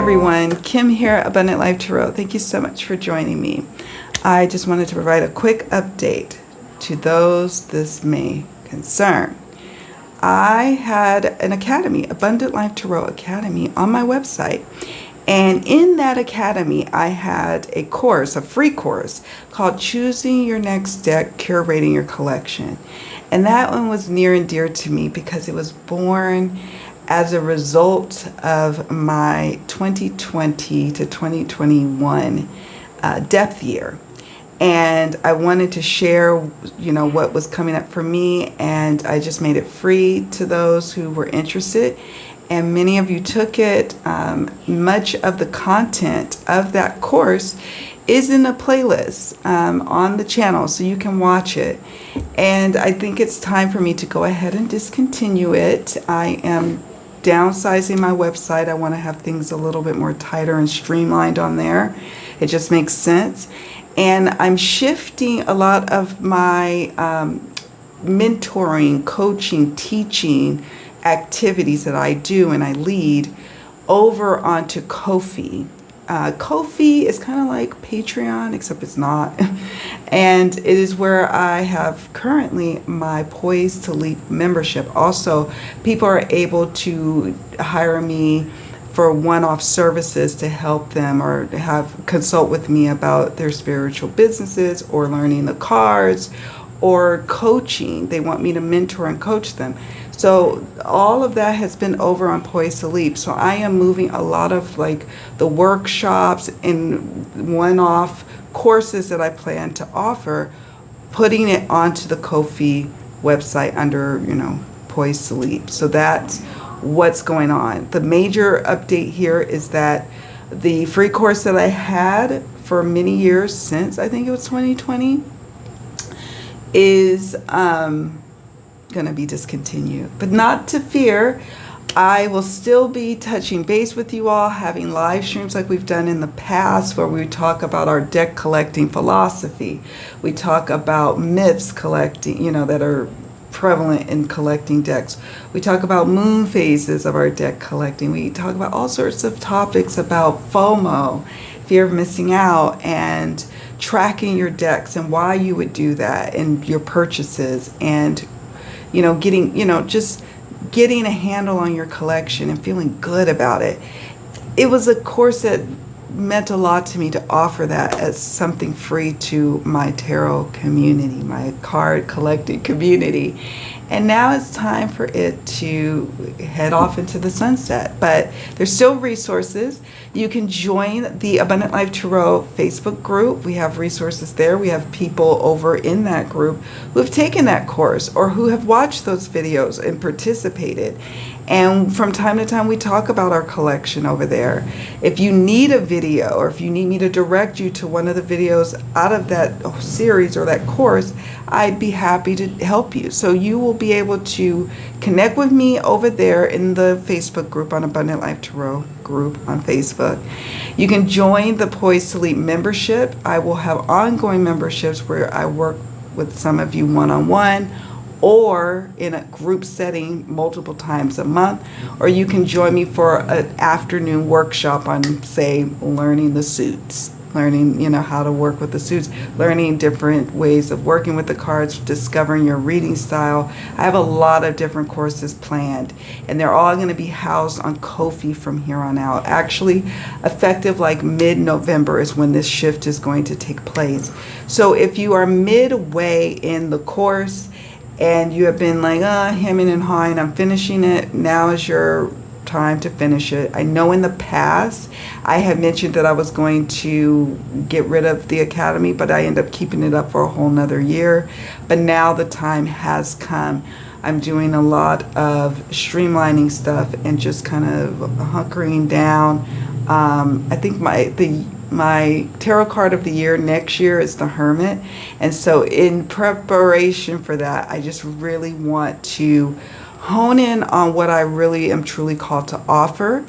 everyone, Kim here, Abundant Life Tarot. Thank you so much for joining me. I just wanted to provide a quick update to those this may concern. I had an academy, Abundant Life Tarot Academy, on my website. And in that academy, I had a course, a free course, called Choosing Your Next Deck, Curating Your Collection. And that one was near and dear to me because it was born as a result of my 2020 to 2021 depth year. And I wanted to share, what was coming up for me, and I just made it free to those who were interested. And many of you took it. Much of the content of that course is in a playlist on the channel, so you can watch it. And I think it's time for me to go ahead and discontinue it. I am downsizing my website. I want to have things a little bit more tighter and streamlined on there. It just makes sense. And I'm shifting a lot of my mentoring, coaching, teaching activities that I do and I lead over onto Kofi. Kofi is kind of like Patreon, except it's not. And it is where I have currently my Poised to Leap membership. Also, people are able to hire me for one-off services to help them or have consult with me about their spiritual businesses or learning the cards or coaching. They want me to mentor and coach them. So all of that has been over on Poised to Leap. So I am moving a lot of like the workshops and one-off courses that I plan to offer, putting it onto the Kofi website under, Poised to Leap. So that's what's going on. The major update here is that the free course that I had for many years since, I think it was 2020, is going to be discontinued. But not to fear, I will still be touching base with you all, having live streams like we've done in the past where we talk about our deck collecting philosophy. We talk about myths collecting, that are prevalent in collecting decks. We talk about moon phases of our deck collecting. We talk about all sorts of topics about FOMO, fear of missing out, and tracking your decks and why you would do that and your purchases and just getting a handle on your collection and feeling good about it. It was a course that meant a lot to me to offer that as something free to my tarot community, my card collecting community. And now it's time for it to head off into the sunset. But there's still resources. You can join the Abundant Life Tarot Facebook group. We have resources there. We have people over in that group who have taken that course or who have watched those videos and participated. And from time to time, we talk about our collection over there. If you need a video or if you need me to direct you to one of the videos out of that series or that course, I'd be happy to help you. So you will be able to connect with me over there in the Facebook group on Abundant Life Tarot group on Facebook. You can join the Poised to Leap membership. I will have ongoing memberships where I work with some of you one-on-one or in a group setting multiple times a month, or you can join me for an afternoon workshop on, say, learning the suits, learning, how to work with the suits, learning different ways of working with the cards, discovering your reading style. I have a lot of different courses planned, and they're all going to be housed on Kofi from here on out. Actually, effective like mid-November is when this shift is going to take place. So if you are midway in the course, and you have been like, hemming and hawing, I'm finishing it, now is your time to finish it. I know in the past, I had mentioned that I was going to get rid of the academy, but I ended up keeping it up for a whole nother year. But now the time has come. I'm doing a lot of streamlining stuff and just kind of hunkering down. I think my tarot card of the year next year is the Hermit. And so in preparation for that, I just really want to hone in on what I really am truly called to offer.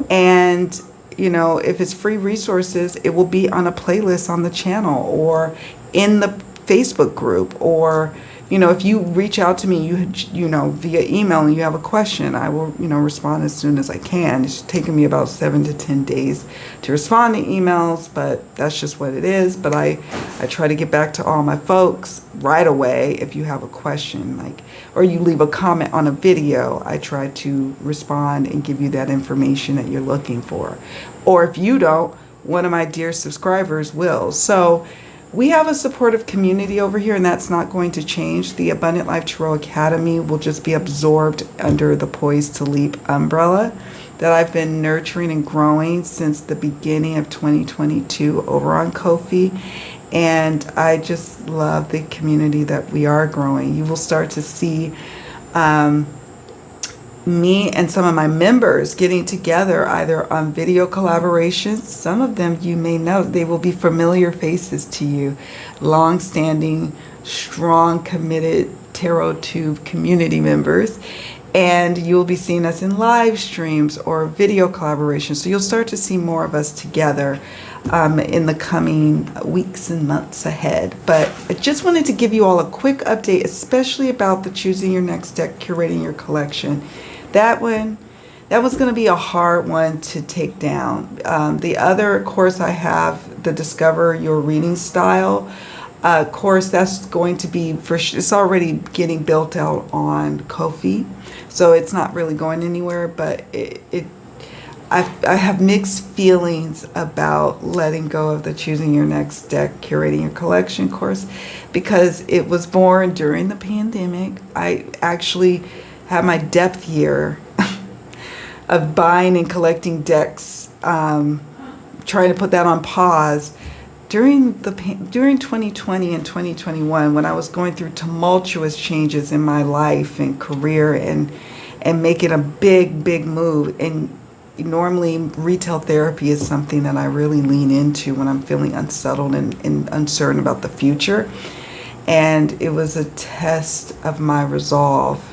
And, if it's free resources, it will be on a playlist on the channel or in the Facebook group or, if you reach out to me, via email and you have a question, I will, respond as soon as I can. It's taken me about 7 to 10 days to respond to emails, but that's just what it is. But I try to get back to all my folks right away. If you have a question, or you leave a comment on a video, I try to respond and give you that information that you're looking for. Or if you don't, one of my dear subscribers will. So we have a supportive community over here, and that's not going to change. The Abundant Life Tarot Academy will just be absorbed under the Poised to Leap umbrella that I've been nurturing and growing since the beginning of 2022 over on Kofi. And I just love the community that we are growing. You will start to see me and some of my members getting together either on video collaborations. Some of them you may know, they will be familiar faces to you, long-standing, strong, committed Tarot Tube community members. And you'll be seeing us in live streams or video collaborations. So you'll start to see more of us together in the coming weeks and months ahead. But I just wanted to give you all a quick update, especially about the Choosing Your Next Deck, Curating Your Collection. That was going to be a hard one to take down. The other course I have, the Discover Your Reading Style course, that's going to be, it's already getting built out on Kofi. So it's not really going anywhere, but I have mixed feelings about letting go of the Choosing Your Next Deck, Curating Your Collection course, because it was born during the pandemic. I actually had my depth year of buying and collecting decks, trying to put that on pause during 2020 and 2021, when I was going through tumultuous changes in my life and career and making a big move. And normally retail therapy is something that I really lean into when I'm feeling unsettled and uncertain about the future. And it was a test of my resolve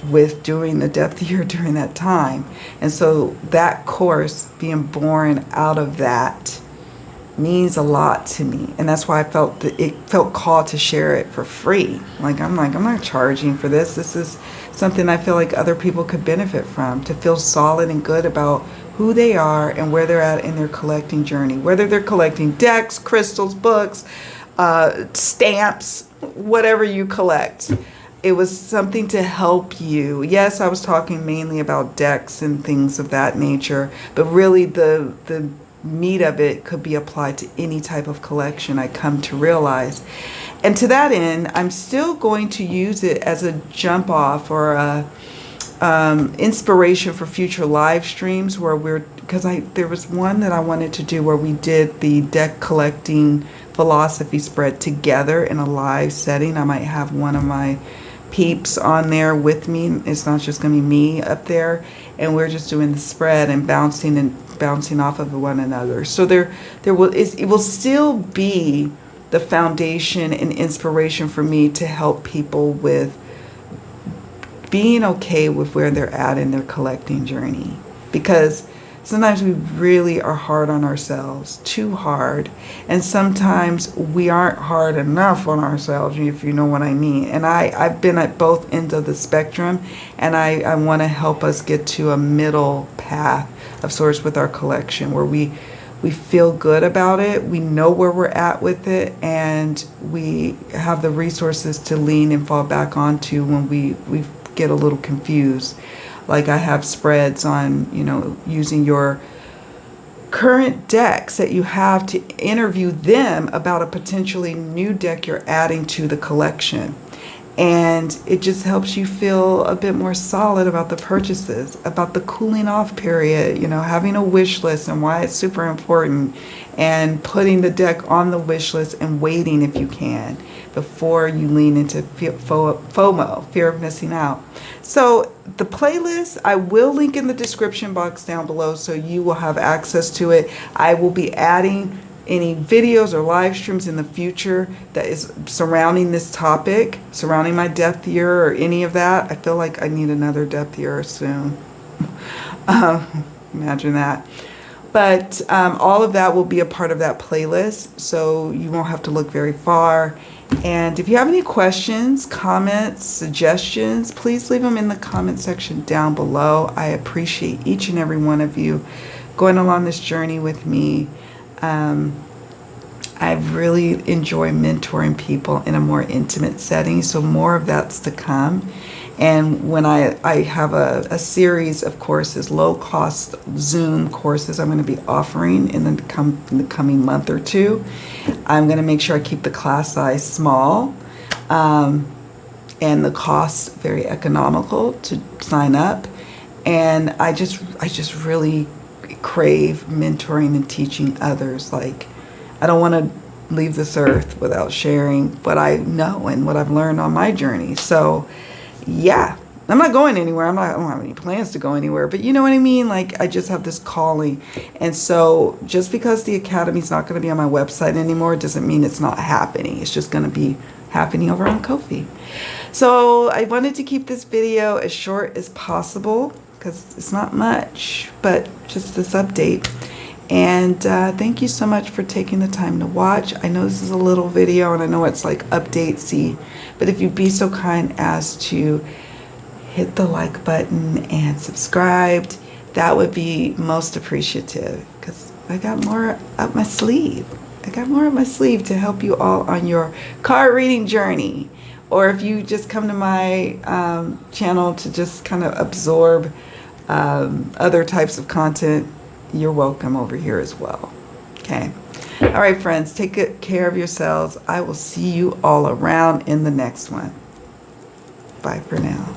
with doing the depth year during that time. And so that course being born out of that means a lot to me. And that's why I felt called to share it for free. I'm not charging for this. This is something I feel like other people could benefit from, to feel solid and good about who they are and where they're at in their collecting journey. Whether they're collecting decks, crystals, books, stamps, whatever you collect. It was something to help you. Yes, I was talking mainly about decks and things of that nature, but really the meat of it could be applied to any type of collection, I come to realize. And to that end, I'm still going to use it as a jump off or a inspiration for future live streams because there was one that I wanted to do where we did the deck collecting philosophy spread together in a live setting. I might have one of my peeps on there with me. It's not just going to be me up there, and we're just doing the spread and bouncing off of one another. So it will still be the foundation and inspiration for me to help people with being okay with where they're at in their collecting journey, because sometimes we really are hard on ourselves, too hard. And sometimes we aren't hard enough on ourselves, if you know what I mean. And I've been at both ends of the spectrum, and I want to help us get to a middle path of sorts with our collection where we feel good about it, we know where we're at with it, and we have the resources to lean and fall back onto when we get a little confused. Like I have spreads on, using your current decks that you have to interview them about a potentially new deck you're adding to the collection. And it just helps you feel a bit more solid about the purchases, about the cooling off period, having a wish list and why it's super important, and putting the deck on the wish list and waiting if you can before you lean into FOMO, fear of missing out. So the playlist, I will link in the description box down below so you will have access to it. I will be adding any videos or live streams in the future that is surrounding this topic, surrounding my depth year or any of that. I feel like I need another depth year soon. Imagine that. But all of that will be a part of that playlist, so you won't have to look very far. And if you have any questions, comments, suggestions, please leave them in the comment section down below. I appreciate each and every one of you going along this journey with me. I really enjoy mentoring people in a more intimate setting, so more of that's to come. And when I have a series of courses, low-cost Zoom courses I'm going to be offering in the coming month or two. I'm going to make sure I keep the class size small and the cost very economical to sign up. And I just really crave mentoring and teaching others. Like, I don't want to leave this earth without sharing what I know and what I've learned on my journey. So yeah, I'm not going anywhere. I don't have any plans to go anywhere, but you know what I mean? Like, I just have this calling. And so just because the Academy's not going to be on my website anymore doesn't mean it's not happening. It's just going to be happening over on Kofi. So I wanted to keep this video as short as possible because it's not much, but just this update. And thank you so much for taking the time to watch. I know this is a little video and I know it's like updatesy, but if you'd be so kind as to hit the like button and subscribed, that would be most appreciative, because I got more up my sleeve. I got more up my sleeve to help you all on your card reading journey. Or if you just come to my channel to just kind of absorb other types of content, you're welcome over here as well. Okay. All right, friends, take good care of yourselves. I will see you all around in the next one. Bye for now.